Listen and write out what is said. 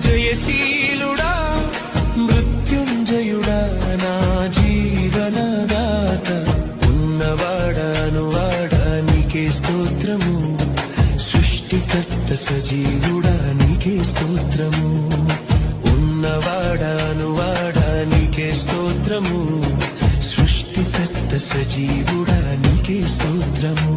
జయశీలుడా మృత్యుంజయుడా నా జీవనదాత ఉన్నవాడా నీకే స్తోత్రము సృష్టికర్త సజీవుడా నీకే స్తోత్రము ఉన్నవాడా నీకే స్తోత్రము సృష్టికర్త సజీవుడా నీకే స్తోత్రము